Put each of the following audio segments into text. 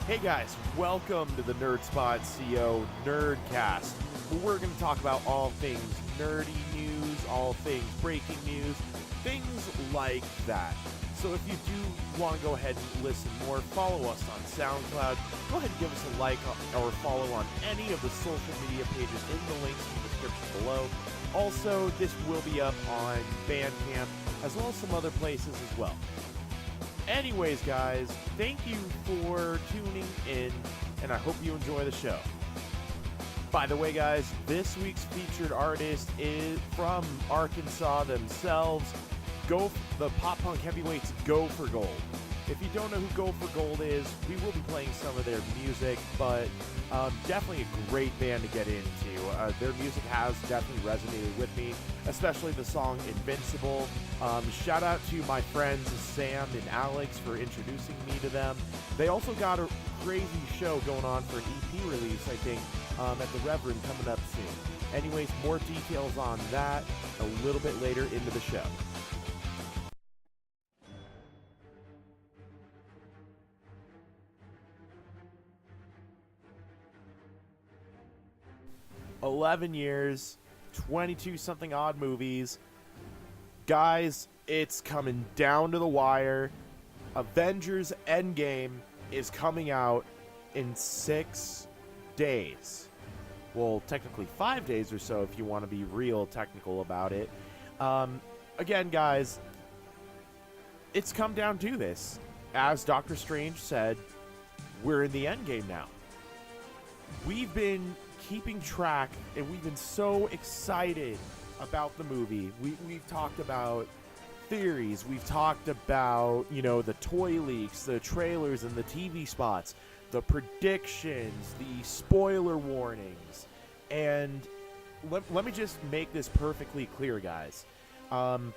Hey guys, welcome to the NerdSpot.co NerdCast, where we're going to talk about all things nerdy news, all things breaking news, things like that. So if you do want to go ahead and listen more, follow us on SoundCloud. Go ahead and give us a like or follow on any of the social media pages in the links in the description below. Also, this will be up on Bandcamp, as well as some other places as well. Anyways, guys, thank you for tuning in, and I hope you enjoy the show. By the way, guys, this week's featured artist is from Arkansas themselves. The pop-punk heavyweights Go for Gold. If you don't know who Go for Gold is, we will be playing some of their music, but definitely a great band to get into. Their music has definitely resonated with me, especially the song Invincible. Shout out to my friends Sam and Alex for introducing me to them. They also got a crazy show going on for an EP release, I think, at the Reverend coming up soon. Anyways, more details on that a little bit later into the show. "11 years, 22-something odd movies. Guys, it's coming down to the wire. Avengers Endgame is coming out in 6 days. Well, technically 5 days or so if you want to be real technical about it. Again, guys, it's come down to this. As Doctor Strange said, we're in the Endgame now. We've been keeping track, and we've been so excited about the movie. We've talked about theories. We've talked about, the toy leaks, the trailers and the TV spots, the predictions, the spoiler warnings. And let me just make this perfectly clear, guys. And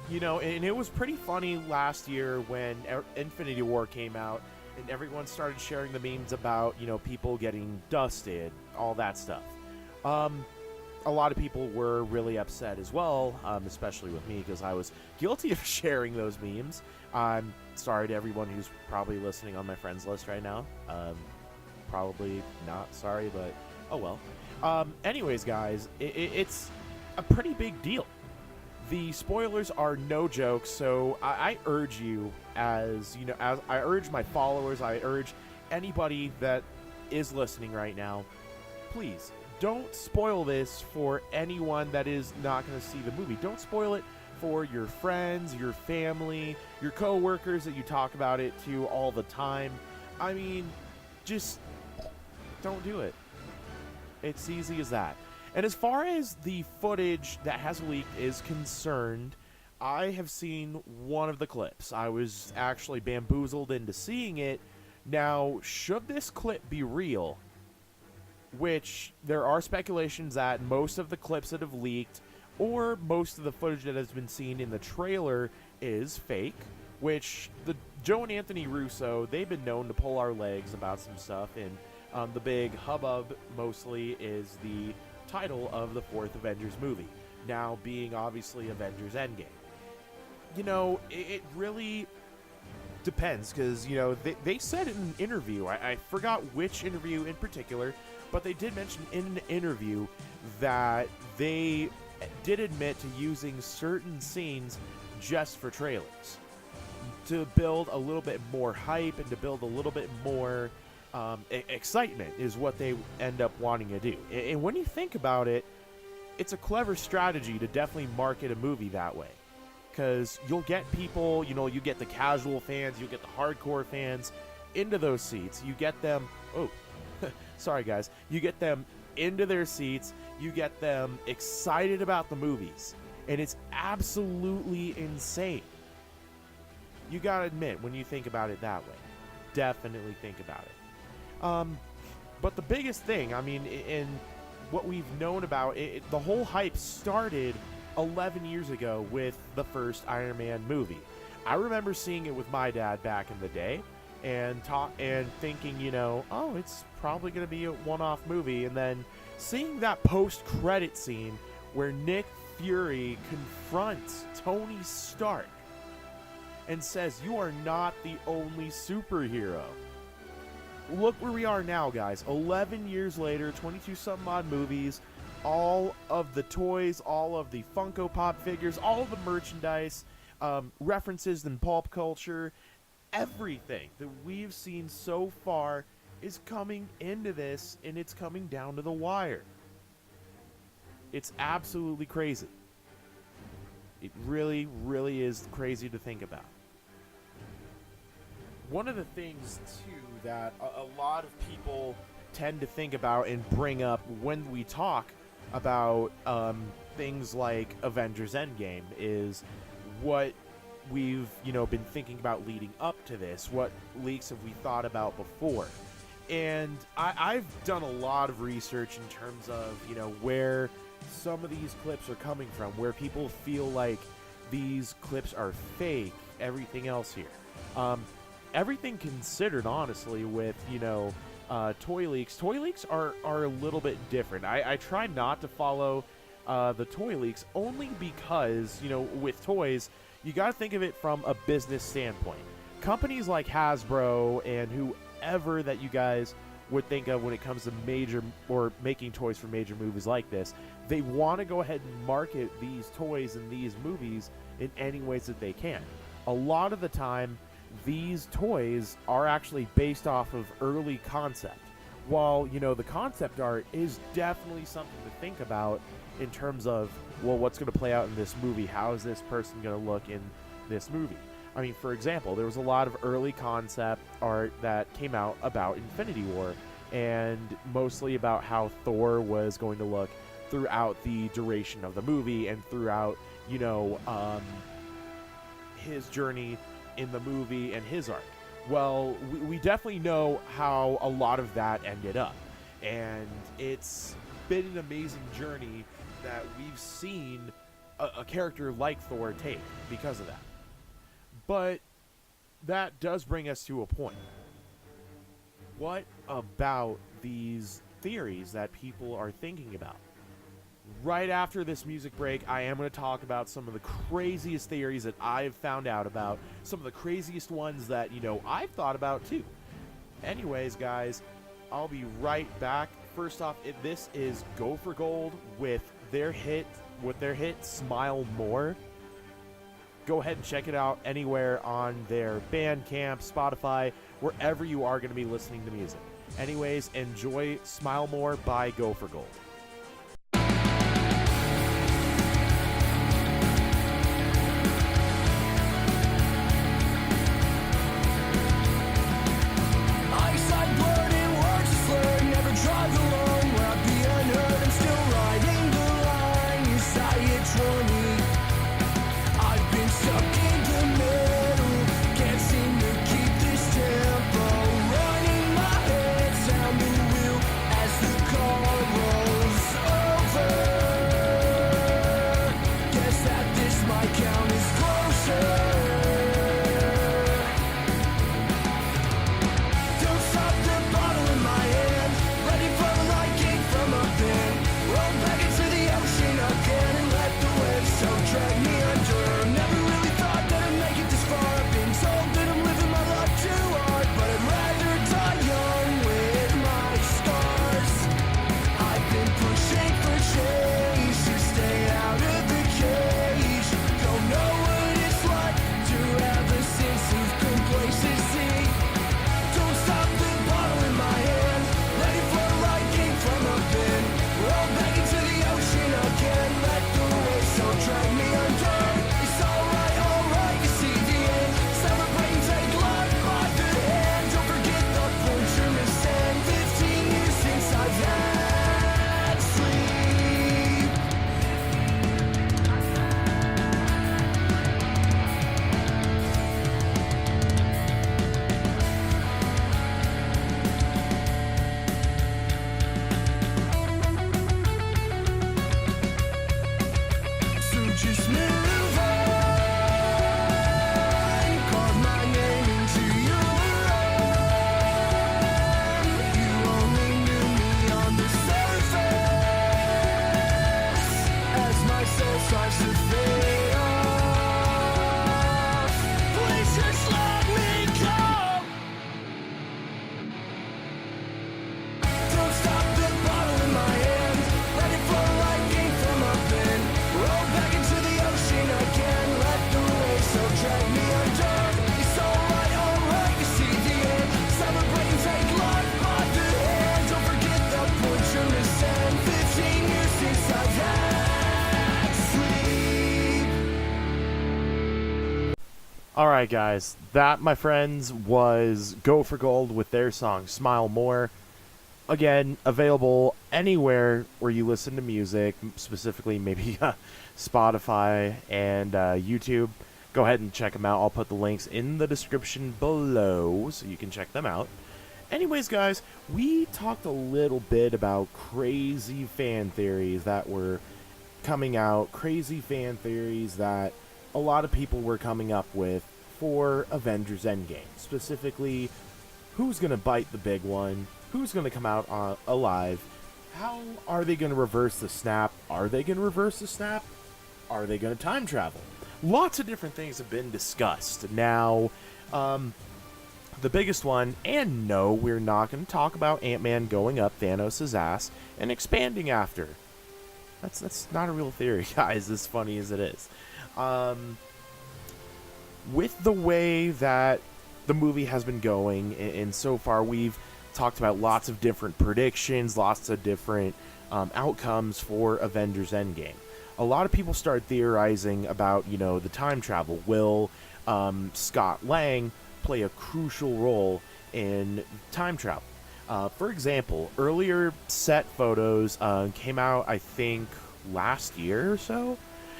it was pretty funny last year when Infinity War came out, and everyone started sharing the memes about, people getting dusted, all that stuff. A lot of people were really upset as well, especially with me, because I was guilty of sharing those memes. I'm sorry to everyone who's probably listening on my friends list right now. Probably not sorry, but oh well. Anyways, guys, it's a pretty big deal. The spoilers are no joke, so I urge you, as I urge my followers, I urge anybody that is listening right now, please don't spoil this for anyone that is not going to see the movie. Don't spoil it for your friends, your family, your coworkers that you talk about it to all the time. I mean, just don't do it. It's easy as that. And as far as the footage that has leaked is concerned, I have seen one of the clips. I was actually bamboozled into seeing it. Now, should this clip be real, which there are speculations that most of the clips that have leaked or most of the footage that has been seen in the trailer is fake, which Joe and Anthony Russo, they've been known to pull our legs about some stuff, and the big hubbub mostly is the title of the fourth Avengers movie, now being obviously Avengers Endgame. It really depends, because they said in an interview, I forgot which interview in particular, but they did mention in an interview that they did admit to using certain scenes just for trailers to build a little bit more hype and to build a little bit more excitement is what they end up wanting to do. And when you think about it, it's a clever strategy to definitely market a movie that way, because you'll get people, you get the casual fans, you get the hardcore fans into those seats. You get them, sorry guys, you get them into their seats, you get them excited about the movies, and it's absolutely insane. You gotta admit, when you think about it that way, definitely think about it. But the biggest thing, in what we've known about it, the whole hype started 11 years ago with the first Iron Man movie. I remember seeing it with my dad back in the day and thinking, it's probably going to be a one-off movie, and then seeing that post-credit scene where Nick Fury confronts Tony Stark and says, "You are not the only superhero." look where we are now, guys. 11 years later, 22-something odd movies, all of the toys, all of the Funko Pop figures, all of the merchandise, references in pulp culture, everything that we've seen so far is coming into this, and it's coming down to the wire. It's absolutely crazy. It really, really is crazy to think about. One of the things, too, that a lot of people tend to think about and bring up when we talk about things like Avengers Endgame is what we've, been thinking about leading up to this. What leaks have we thought about before? And I've done a lot of research in terms of, where some of these clips are coming from, where people feel like these clips are fake, everything else here. Everything considered, honestly, with, toy leaks are a little bit different. I try not to follow the toy leaks only because, with toys, you got to think of it from a business standpoint. Companies like Hasbro and whoever that you guys would think of when it comes to major or making toys for major movies like this, they want to go ahead and market these toys and these movies in any ways that they can. A lot of the time, these toys are actually based off of early concept. While, the concept art is definitely something to think about in terms of, well, what's going to play out in this movie? How is this person going to look in this movie? I mean, for example, there was a lot of early concept art that came out about Infinity War, and mostly about how Thor was going to look throughout the duration of the movie and throughout, his journey in the movie and his arc. Well, we definitely know how a lot of that ended up, and it's been an amazing journey that we've seen a character like Thor take because of that. But that does bring us to a point. What about these theories that people are thinking about? Right after this music break, I am going to talk about some of the craziest theories that I've found out about, some of the craziest ones that, I've thought about too. Anyways, guys, I'll be right back. First off, this is Go for Gold with their hit Smile More. Go ahead and check it out anywhere on their Bandcamp, Spotify, wherever you are going to be listening to music. Anyways, enjoy Smile More by Go for Gold. Running my head down the wheel as the car rolls. All right, guys. That, my friends, was Go for Gold with their song Smile More. Again, available anywhere where you listen to music, specifically maybe Spotify and YouTube. Go ahead and check them out. I'll put the links in the description below so you can check them out. Anyways, guys, we talked a little bit about crazy fan theories that were coming out, crazy fan theories that a lot of people were coming up with for Avengers Endgame. Specifically, who's going to bite the big one? Who's going to come out alive? How are they going to reverse the snap? Are they going to reverse the snap? Are they going to time travel? Lots of different things have been discussed. Now, the biggest one, and no, we're not going to talk about Ant-Man going up Thanos' ass and expanding after. That's not a real theory, guys, as funny as it is. With the way that the movie has been going, and so far we've talked about lots of different predictions, lots of different outcomes for Avengers Endgame. A lot of people start theorizing about, the time travel. Will Scott Lang play a crucial role in time travel? For example, earlier set photos came out, I think, last year or so?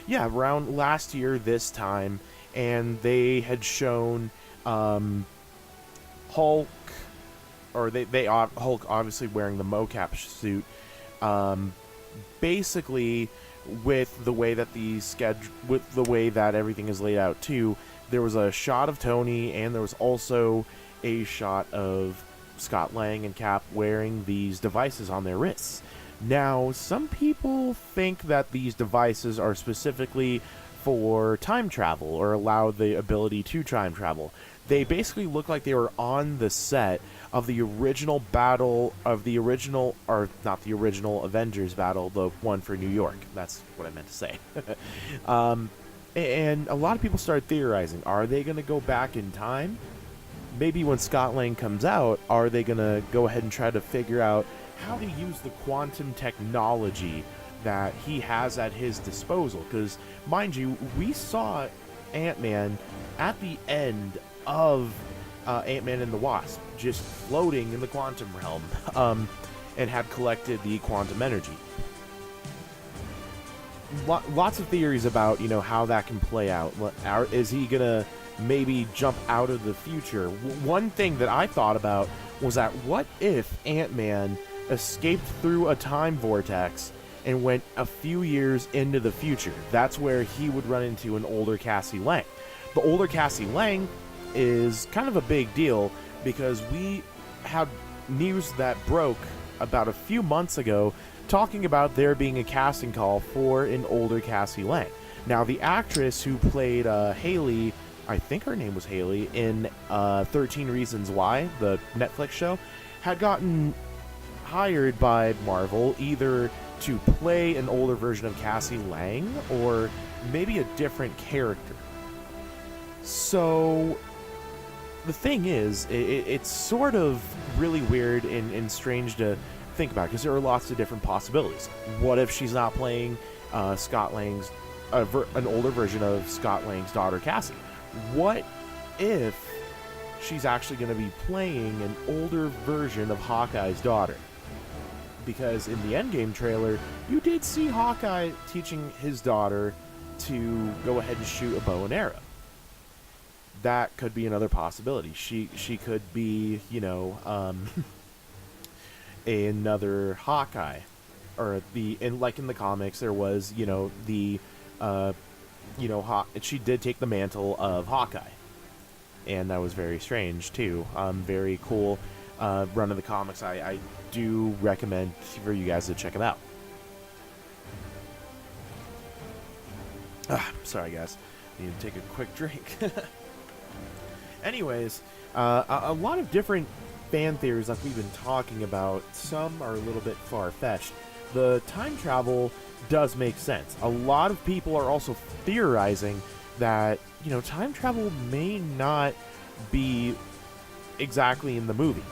Yeah, around last year this time, and they had shown Hulk, or Hulk obviously wearing the mocap suit, basically with the way that with the way that everything is laid out too. There was a shot of Tony, and there was also a shot of Scott Lang and Cap wearing these devices on their wrists. Now, some people think that these devices are specifically for time travel, or allow the ability to time travel. They basically look like they were on the set of the original battle of the original, or not the original Avengers battle, the one for New York. That's what I meant to say. And a lot of people start theorizing, are they going to go back in time? Maybe when Scott Lang comes out, are they going to go ahead and try to figure out how to use the quantum technology that he has at his disposal? Because, mind you, we saw Ant-Man at the end of Ant-Man and the Wasp, just floating in the quantum realm, and had collected the quantum energy. Lots of theories about, how that can play out. Is he gonna maybe jump out of the future? One thing that I thought about was that what if Ant-Man escaped through a time vortex and went a few years into the future? That's where he would run into an older Cassie Lang. The older Cassie Lang is kind of a big deal because we had news that broke about a few months ago talking about there being a casting call for an older Cassie Lang. Now, the actress who played Haley, I think her name was Haley, in 13 Reasons Why, the Netflix show, had gotten hired by Marvel either to play an older version of Cassie Lang or maybe a different character. So the thing is, it's sort of really weird and strange to think about because there are lots of different possibilities. What if she's not playing Scott Lang's an older version of Scott Lang's daughter Cassie? What if she's actually going to be playing an older version of Hawkeye's daughter? Because in the Endgame trailer, you did see Hawkeye teaching his daughter to go ahead and shoot a bow and arrow. That could be another possibility. She could be, another Hawkeye, or in the comics there was, she did take the mantle of Hawkeye, and that was very strange too. Very cool run of the comics. I do recommend for you guys to check it out. Sorry guys, need to take a quick drink. Anyways, a lot of different fan theories like we've been talking about. Some are a little bit far-fetched. The time travel does make sense. A lot of people are also theorizing that, time travel may not be exactly in the movie.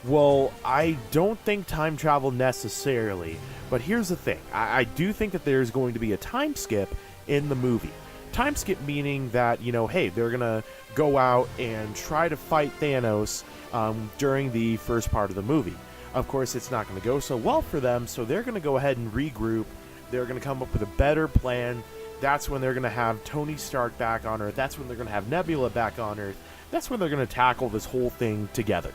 Well, I don't think time travel necessarily, but here's the thing. I do think that there's going to be a time skip in the movie. Time skip meaning that, hey, they're going to go out and try to fight Thanos during the first part of the movie. Of course, it's not going to go so well for them, so they're going to go ahead and regroup. They're going to come up with a better plan. That's when they're going to have Tony Stark back on Earth. That's when they're going to have Nebula back on Earth. That's when they're going to tackle this whole thing together.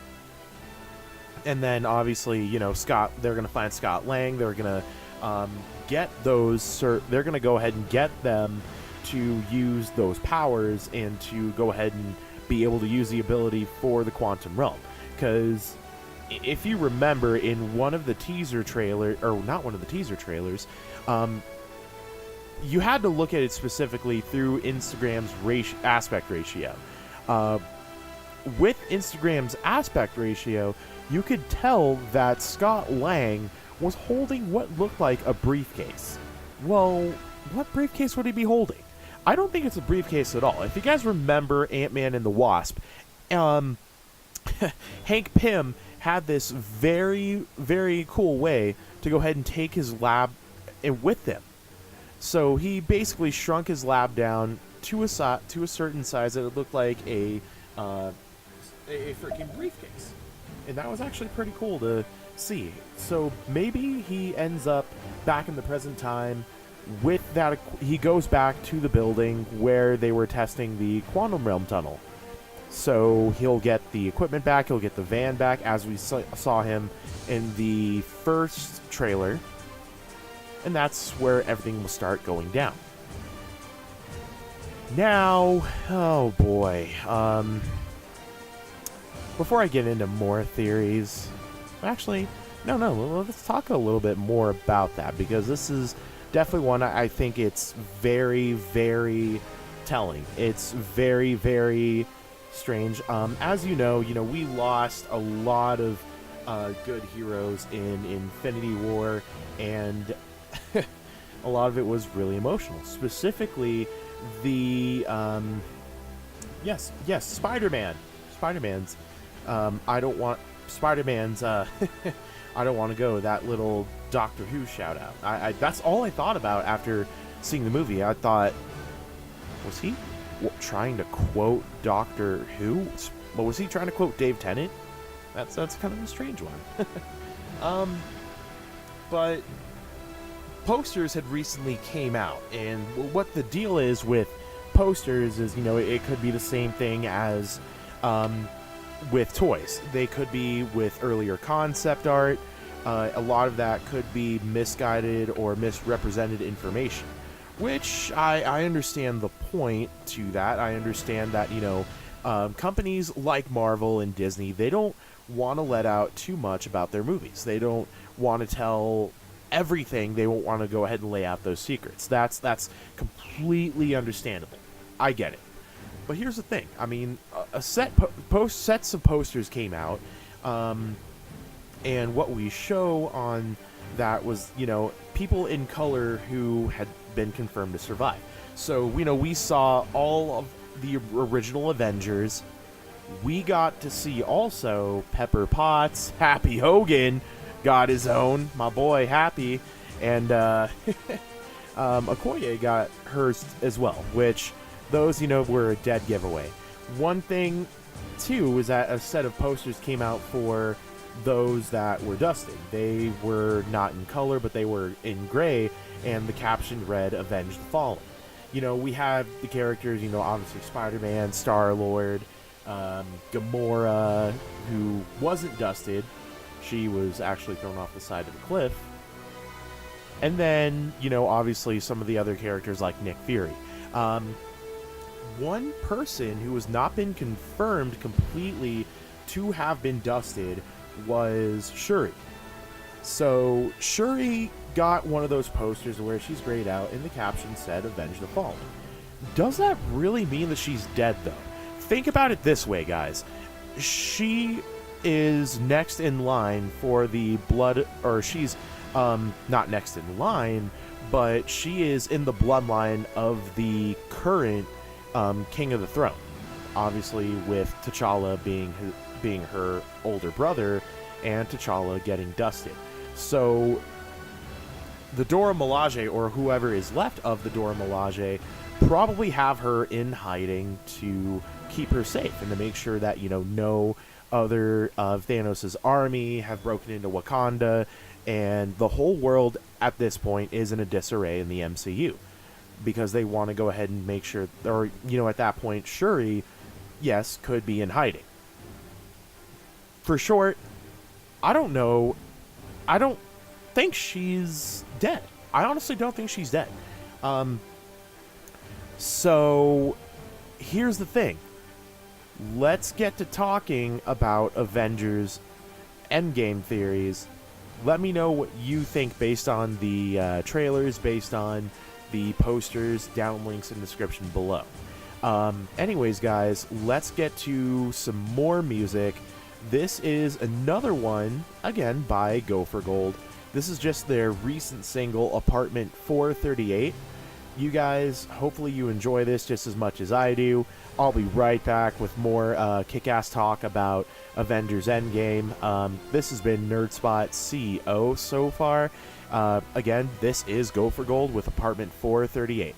And then, obviously, they're going to find Scott Lang. They're going to get those. They're going to go ahead and get them to use those powers and to go ahead and be able to use the ability for the quantum realm. Because if you remember, in one of the teaser trailers, or not one of the teaser trailers, you had to look at it specifically through Instagram's aspect ratio. With Instagram's aspect ratio, you could tell that Scott Lang was holding what looked like a briefcase. Well, what briefcase would he be holding? I don't think it's a briefcase at all. If you guys remember Ant-Man and the Wasp, Hank Pym had this very, very cool way to go ahead and take his lab with him. So he basically shrunk his lab down to a certain size that it looked like a freaking briefcase. And that was actually pretty cool to see. So maybe he ends up back in the present time with that. He goes back to the building where they were testing the quantum realm tunnel. So he'll get the equipment back, he'll get the van back, as we saw him in the first trailer. And that's where everything will start going down. Now, oh boy. Before I get into more theories, actually, no, let's talk a little bit more about that, because this is definitely one I think it's very, very telling. It's very, very strange. As you know, we lost a lot of good heroes in Infinity War, and a lot of it was really emotional. Specifically, the Spider-Man's. I don't want Spider-Man's. I don't want to go. That little Doctor Who shout out. I that's all I thought about after seeing the movie. I thought, was he trying to quote Doctor Who? But was he trying to quote Dave Tennant? That's kind of a strange one. But posters had recently came out, and what the deal is with posters is, it could be the same thing as with toys. They could be with earlier concept art. A lot of that could be misguided or misrepresented information, which I understand the point to that. I understand that, companies like Marvel and Disney, they don't want to let out too much about their movies. They don't want to tell everything. They won't want to go ahead and lay out those secrets. That's completely understandable. I get it. But here's the thing. I mean, sets of posters came out, and what we show on that was, people in color who had been confirmed to survive. So, we saw all of the original Avengers. We got to see also Pepper Potts, Happy Hogan got his own, my boy Happy, and Okoye got hers as well, which those, were a dead giveaway. One thing, too, was that a set of posters came out for those that were dusted. They were not in color, but they were in gray, and the caption read, "Avenge the Fallen." We have the characters, obviously Spider-Man, Star-Lord, Gamora, who wasn't dusted. She was actually thrown off the side of the cliff. And then, obviously some of the other characters like Nick Fury. One person who has not been confirmed completely to have been dusted was Shuri. So Shuri got one of those posters where she's grayed out and the caption said, "Avenge the Fallen." Does that really mean that she's dead, though? Think about it this way, guys. She is next in line for the blood, or she's not next in line, but she is in the bloodline of the current King of the Throne. Obviously, with T'Challa being her older brother, and T'Challa getting dusted. So the Dora Milaje, or whoever is left of the Dora Milaje, probably have her in hiding to keep her safe and to make sure that, no other of Thanos' army have broken into Wakanda, and the whole world at this point is in a disarray in the MCU because they want to go ahead and make sure, or, at that point, Shuri, yes, could be in hiding. For short, I don't know. I don't think she's dead. I honestly don't think she's dead. So, here's the thing. Let's get to talking about Avengers Endgame theories. Let me know what you think based on the trailers, based on the posters, down links in the description below. Anyways, guys, let's get to some more music. This is another one, again, by Go for Gold. This is just their recent single, Apartment 438. You guys, hopefully you enjoy this just as much as I do. I'll be right back with more kick-ass talk about Avengers Endgame. This has been NerdSpot CO so far. Again, this is Go for Gold with Apartment 438.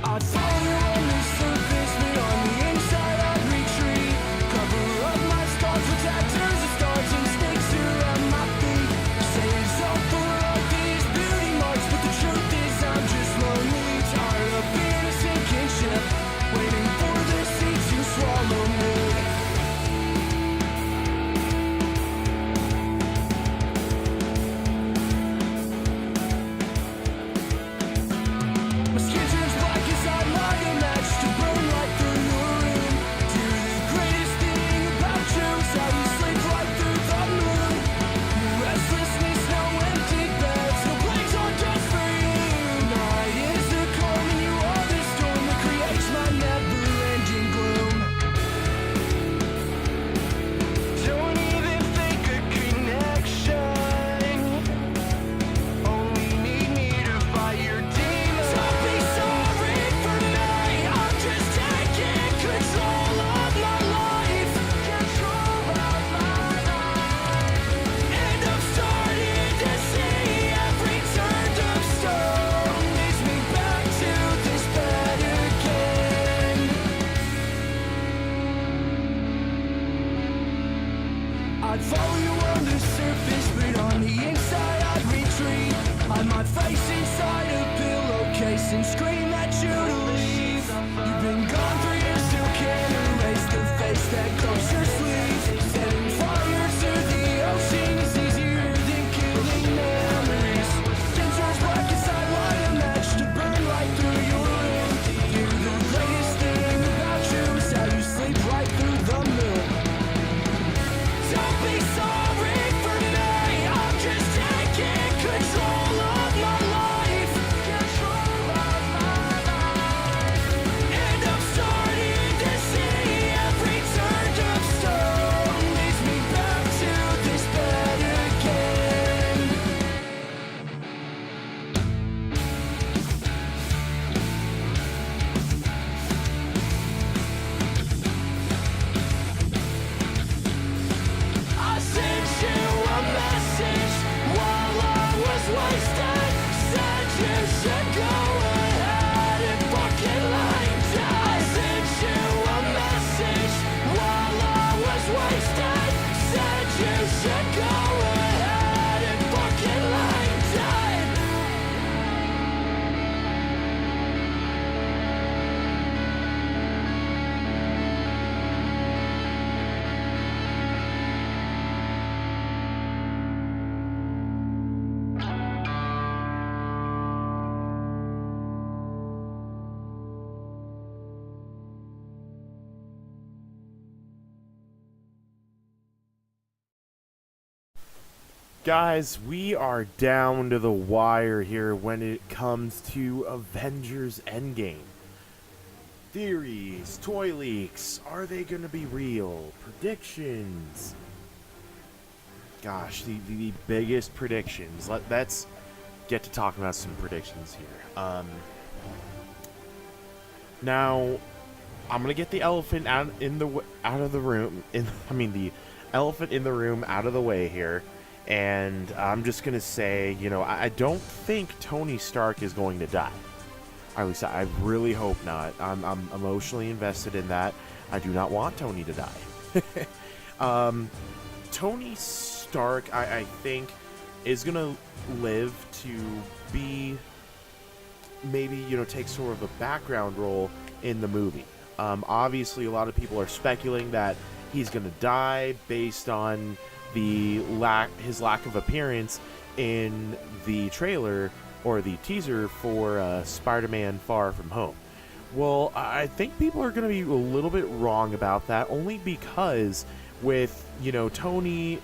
I'd follow on the surface, but on the inside I'd retreat. Cover up my scars with tattoos of stars and snakes around my feet. Say it's all for all these beauty marks, but the truth is I'm just lonely. Tired of being a sinking ship, waiting for the sea to swallow me. My skin turns black as I light a match to burn right through your room. Do the greatest thing about you is how you sleep right through the moon. No restlessness, no empty beds, no plagues on just for you. Night is the calm and you are the storm that creates my never-ending gloom. Don't even fake a connection. Only need me to fight your demons. Don't be sorry for me. I'm just taking control of my life. Control of my life. And I'm starting to see every turn of stone leads me back to this bed again. I'd follow you on the surface, but on the inside I'd retreat. Hide my face inside a pillowcase and scream at you to leave. You've been gone 3 years, still can't erase the face that covers your sleeves. Setting fire to the ocean is easier than killing memories. Skin turns black as I light a match to burn right through your room. You're the greatest thing about you is how you sleep right through the moon. Don't be sorry for me. I'm just taking control of my life. Control of my life. And I'm starting to see every turn of stone leads me back to this bed again. I sent you a message while I was wasted. Said you should go ahead and fucking lie down. I sent you a message while I was wasted. Said you should go ahead and fucking lie down. Guys, we are down to the wire here when it comes to Avengers Endgame. Theories, toy leaks, are they going to be real? Predictions. gosh, the biggest predictions. Let's get to talking about some predictions here. Now, I'm gonna get the elephant out of the room. The elephant in the room out of the way here, and I'm just gonna say, I don't think Tony Stark is going to die. Or at least I really hope not. I'm emotionally invested in that. I do not want Tony to die. Tony Stark, I think, is gonna live to be maybe take sort of a background role in the movie. Obviously, a lot of people are speculating that he's gonna die based on his lack of appearance in the trailer or the teaser for Spider-Man Far From Home. Well, I think people are going to be a little bit wrong about that, only because with, Tony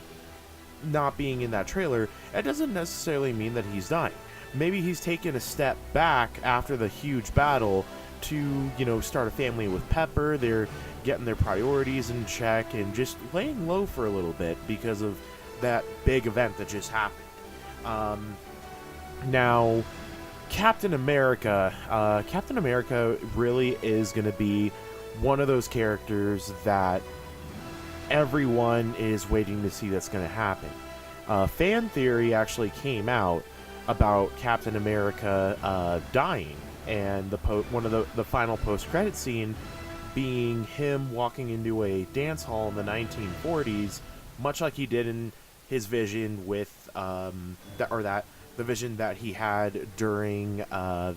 not being in that trailer, it doesn't necessarily mean that he's dying. Maybe he's taken a step back after the huge battle to, start a family with Pepper. They're getting their priorities in check and just laying low for a little bit because of that big event that just happened. Now, Captain America really is going to be one of those characters that everyone is waiting to see that's going to happen. Fan theory actually came out about Captain America dying, and one of the final post-credit scene being him walking into a dance hall in the 1940s, much like he did in his vision with the vision that he had during I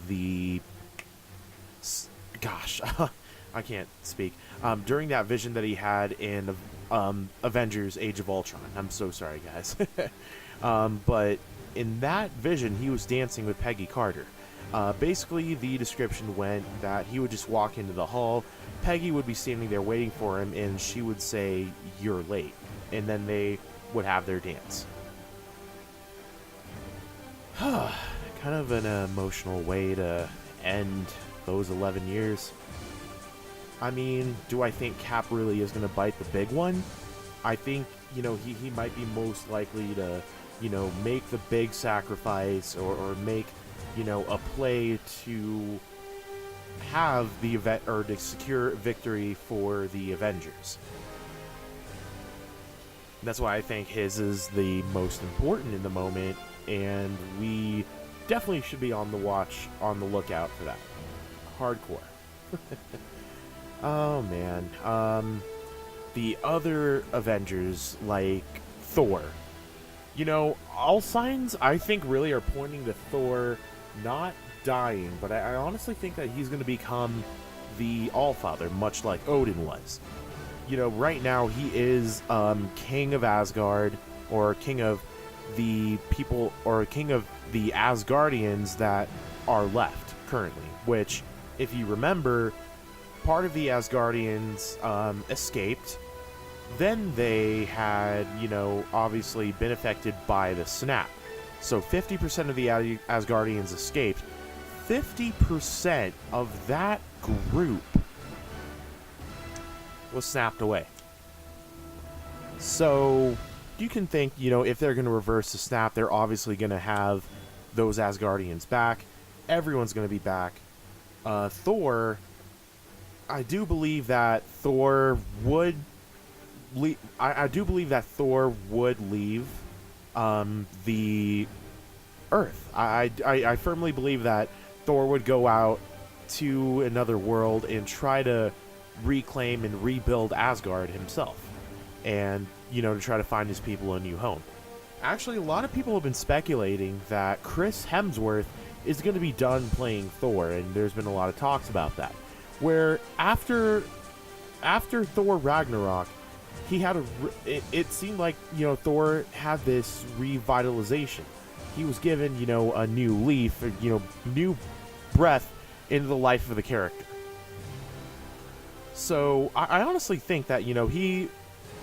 can't speak. During that vision that he had in Avengers: Age of Ultron. I'm so sorry, guys. But in that vision, he was dancing with Peggy Carter. Basically, the description went that he would just walk into the hall, Peggy would be standing there waiting for him, and she would say, "You're late," and then they would have their dance. Kind of an emotional way to end those 11 years. I mean, do I think Cap really is going to bite the big one? I think, he might be most likely to, make the big sacrifice or make, a play to have the event or to secure victory for the Avengers. That's why I think his is the most important in the moment, and we definitely should be on the lookout for that. Hardcore. Oh man. The other Avengers, like Thor. All signs I think really are pointing to Thor not dying, but I honestly think that he's going to become the Allfather, much like Odin was. Right now he is king of Asgard, or king of the people, or king of the Asgardians that are left currently, which, if you remember, part of the Asgardians escaped. Then they had, obviously been affected by the snap. So 50% of the Asgardians escaped. 50% of that group was snapped away. So you can think, if they're going to reverse the snap, they're obviously going to have those Asgardians back. Everyone's going to be back. Thor, I do believe that Thor would leave. I do believe that Thor would leave the Earth. I firmly believe that Thor would go out to another world and try to reclaim and rebuild Asgard himself, and to try to find his people a new home. Actually, a lot of people have been speculating that Chris Hemsworth is going to be done playing Thor, and there's been a lot of talks about that. Where after Thor Ragnarok, he had it seemed like Thor had this revitalization. He was given a new leaf, new breath into the life of the character. So I honestly think that he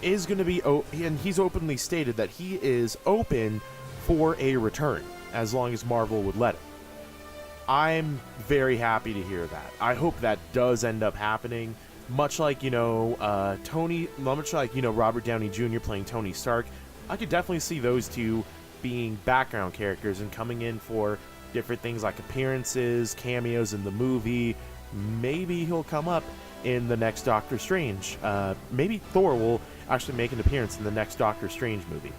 is going to be, and he's openly stated that he is open for a return as long as Marvel would let him. I'm very happy to hear that. I hope that does end up happening. Much like Robert Downey Jr. playing Tony Stark I could definitely see those two being background characters and coming in for different things like appearances, cameos in the movie. Maybe he'll come up in the next Doctor Strange. Maybe Thor will actually make an appearance in the next Doctor Strange movie.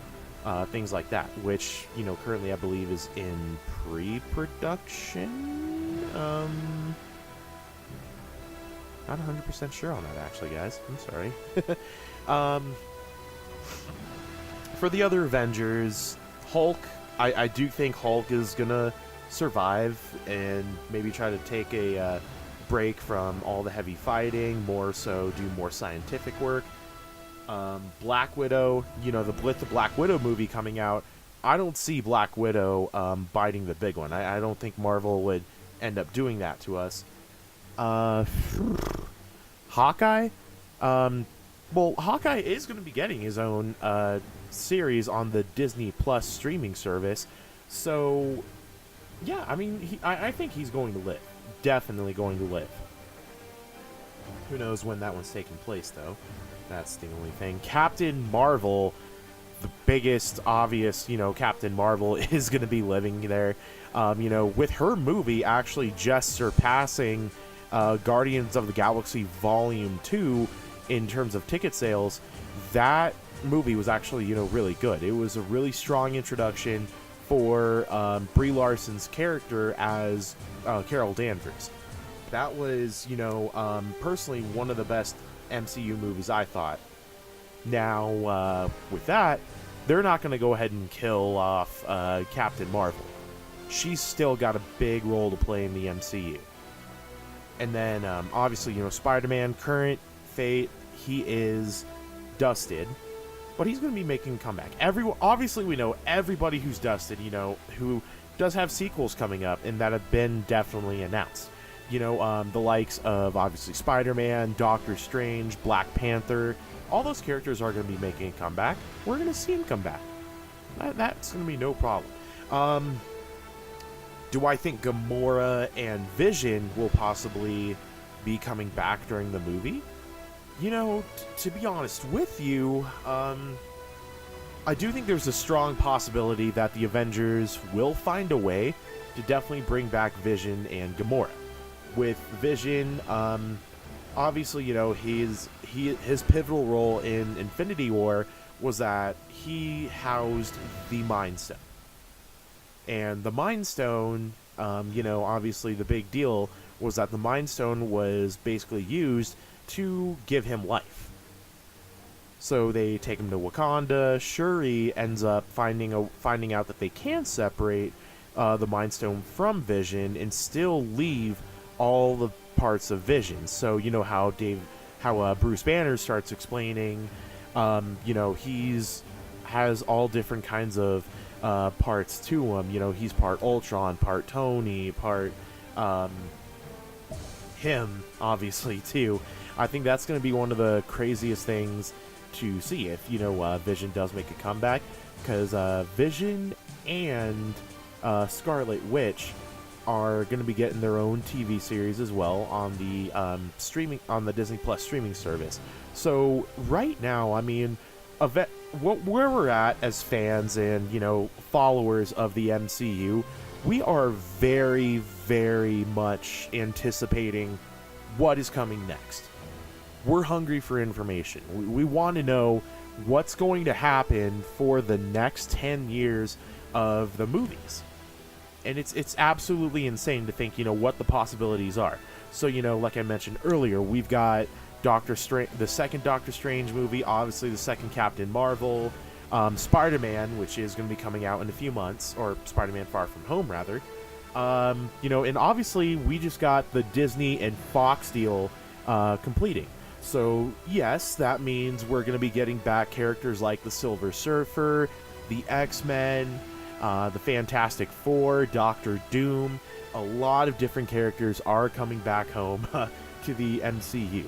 Things like that, which, currently I believe is in pre-production. Not 100% sure on that, actually, guys. I'm sorry. For the other Avengers, Hulk, I do think Hulk is gonna survive and maybe try to take a break from all the heavy fighting, more so do more scientific work. Black Widow, with the Black Widow movie coming out, I don't see Black Widow biting the big one. I don't think Marvel would end up doing that to us. Hawkeye? Well, Hawkeye is going to be getting his own series on the Disney Plus streaming service. So, yeah, I mean, I think he's going to live. Definitely going to live. Who knows when that one's taking place, though. That's the only thing. Captain Marvel, the biggest obvious, Captain Marvel is going to be living there. With her movie actually just surpassing Guardians of the Galaxy Volume 2 in terms of ticket sales, that movie was actually, really good. It was a really strong introduction for Brie Larson's character as Carol Danvers. That was, personally one of the best MCU movies, I thought. Now, with that, they're not going to go ahead and kill off Captain Marvel. She's still got a big role to play in the MCU. And then, obviously, Spider-Man, current fate, he is dusted. But he's going to be making a comeback. Obviously, we know everybody who's dusted, who does have sequels coming up and that have been definitely announced. The likes of, obviously, Spider-Man, Doctor Strange, Black Panther. All those characters are going to be making a comeback. We're going to see them come back. That's going to be no problem. Do I think Gamora and Vision will possibly be coming back during the movie? To be honest with you, I do think there's a strong possibility that the Avengers will find a way to definitely bring back Vision and Gamora. With Vision, obviously, his pivotal role in Infinity War was that he housed the Mind Stone. And the Mind Stone, obviously the big deal was that the Mind Stone was basically used to give him life. So they take him to Wakanda. Shuri ends up finding out that they can separate the Mind Stone from Vision and still leave all the parts of Vision. So how Bruce Banner starts explaining, he's has all different kinds of parts to him. He's part Ultron, part Tony, part him, obviously, too. I think that's going to be one of the craziest things to see if, Vision does make a comeback. Because Vision and Scarlet Witch are going to be getting their own TV series as well on the Disney Plus streaming service. So right now, I mean, where we're at as fans and followers of the MCU, we are very, very much anticipating what is coming next. We're hungry for information. We want to know what's going to happen for the next 10 years of the movies. And it's absolutely insane to think, what the possibilities are. So, like I mentioned earlier, we've got the second Doctor Strange movie, obviously the second Captain Marvel, Spider-Man, which is going to be coming out in a few months, or Spider-Man Far From Home, rather. And obviously we just got the Disney and Fox deal completing. So, yes, that means we're going to be getting back characters like the Silver Surfer, the X-Men, the Fantastic Four, Doctor Doom. A lot of different characters are coming back home to the MCU.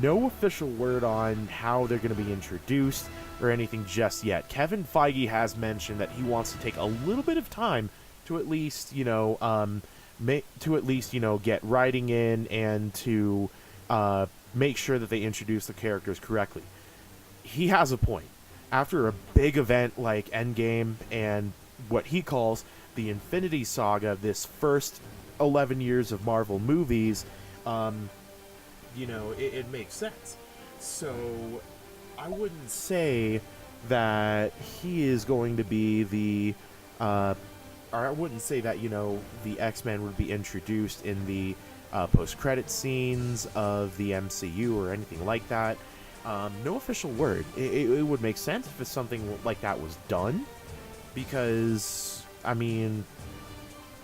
No official word on how they're going to be introduced or anything just yet. Kevin Feige has mentioned that he wants to take a little bit of time to at least, get writing in and to make sure that they introduce the characters correctly. He has a point. after a big event like Endgame and what he calls the Infinity Saga, this first 11 years of Marvel movies, it makes sense. So I wouldn't say that he is going to be or I wouldn't say that, the X-Men would be introduced in the post-credit scenes of the MCU or anything like that. No official word. It would make sense if something like that was done, because, I mean,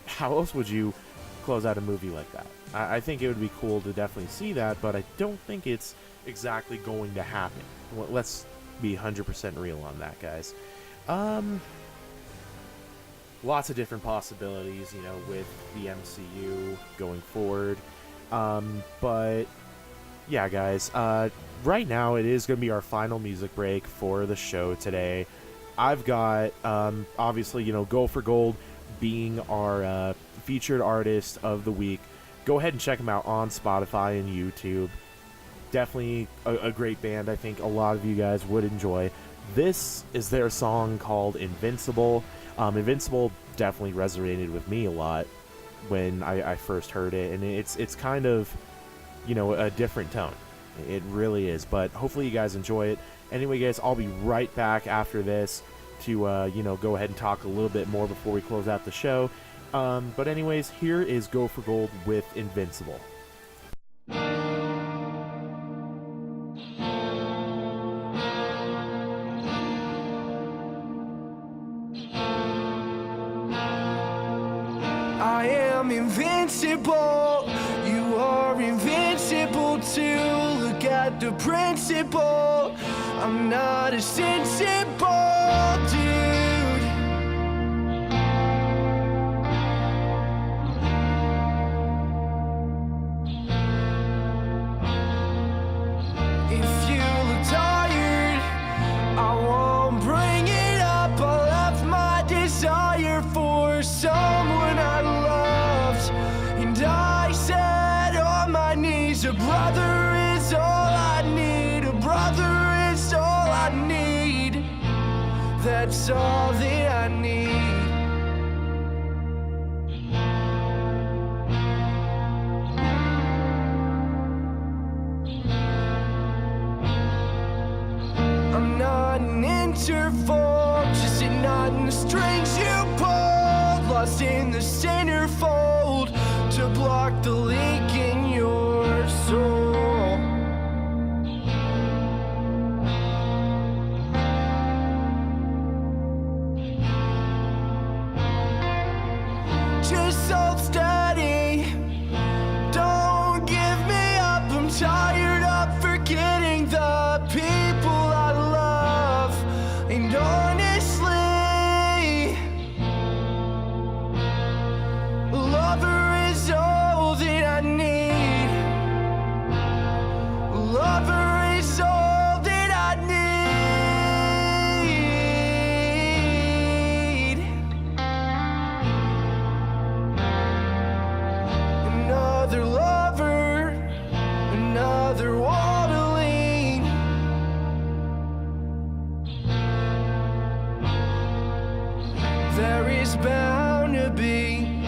how else would you close out a movie like that? I think it would be cool to definitely see that, but I don't think it's exactly going to happen. Let's be 100% real on that, guys. Lots of different possibilities, with the MCU going forward. But yeah, guys, right now it is going to be our final music break for the show today. I've got, obviously, Go for Gold being our featured artist of the week. Go ahead and check them out on Spotify and YouTube. Definitely a great band. I think a lot of you guys would enjoy. This is their song called Invincible. Invincible definitely resonated with me a lot when I first heard it, and it's kind of, a different tone. It really is, but hopefully you guys enjoy it. Anyway, guys, I'll be right back after this to, go ahead and talk a little bit more before we close out the show. But anyways, here is Go for Gold with Invincible. I am invincible, you are invincible too. Look at the principle, I'm not a sensible dude. If you look tired, I won't bring it up. I left my desire for someone I loved, and I said on my knees, a brother is all I need, a brother is all I need, that's all that I need. I'm not an interval, just a knot in the strings you pulled, lost in the centerfold to block the leak in your soul. Just hold steady, don't give me up, I'm tired of forgetting the people I love, and honestly, a lover is all that I need, a lover is all that I need. Another lover, another wall to lean. There is bound to be,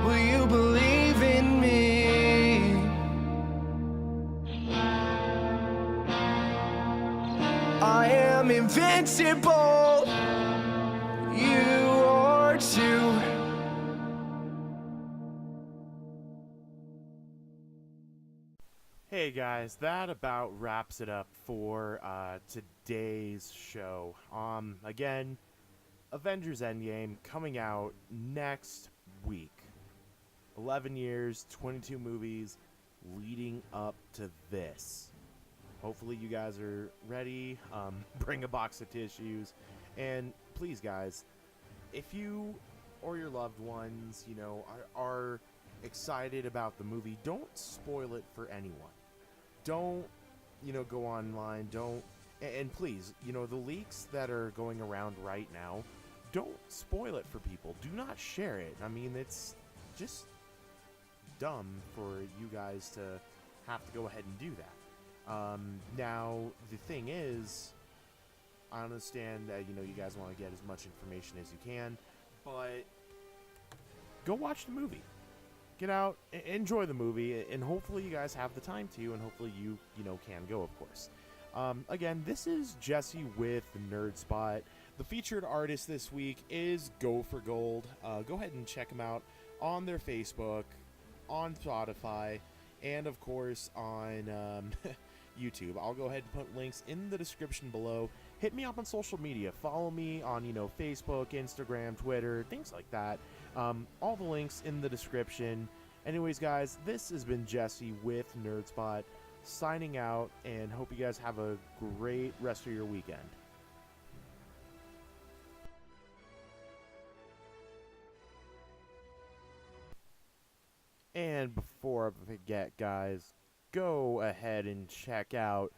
will you believe in me? I am invincible, you are too. Hey guys, that about wraps it up for today's show. Again, Avengers Endgame coming out next week. 11 years, 22 movies leading up to this. Hopefully you guys are ready. Bring a box of tissues. And please, guys, if you or your loved ones, are excited about the movie, don't spoil it for anyone. Don't, go online. Don't, and please, the leaks that are going around right now, don't spoil it for people. Do not share it. I mean, it's just dumb for you guys to have to go ahead and do that. Now, the thing is, I understand that, you guys want to get as much information as you can, but go watch the movie. Get out, enjoy the movie, and hopefully you guys have the time to, and hopefully you can go, of course. Again, this is Jesse with the Nerd Spot. The featured artist this week is Go for Gold. Go ahead and check them out on their Facebook, on Spotify, and of course on YouTube. I'll go ahead and put links in the description below. Hit me up on social media. Follow me on, Facebook, Instagram, Twitter, things like that. All the links in the description. Anyways, guys, this has been Jesse with NerdSpot, signing out, and hope you guys have a great rest of your weekend. And before I forget, guys, go ahead and check out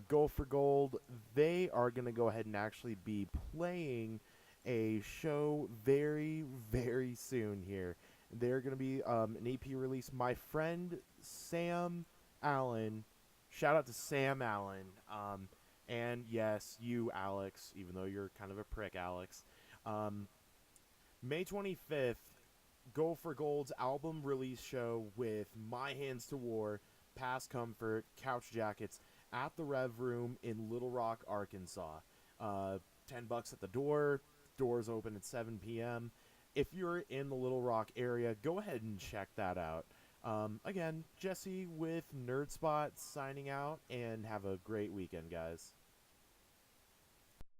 Go for Gold. They are going to go ahead and actually be playing a show very, very soon here. They're going to be an EP release. My friend Sam Allen, shout out to Sam Allen, and yes, you, Alex, even though you're kind of a prick, Alex. May 25th, Go for Gold's album release show with My Hands to War, Past Comfort, Couch Jackets at the Rev Room in Little Rock, Arkansas. $10 at the door. Doors open at 7 p.m. If you're in the Little Rock area, go ahead and check that out. Again, Jesse with NerdSpot signing out, and have a great weekend, guys.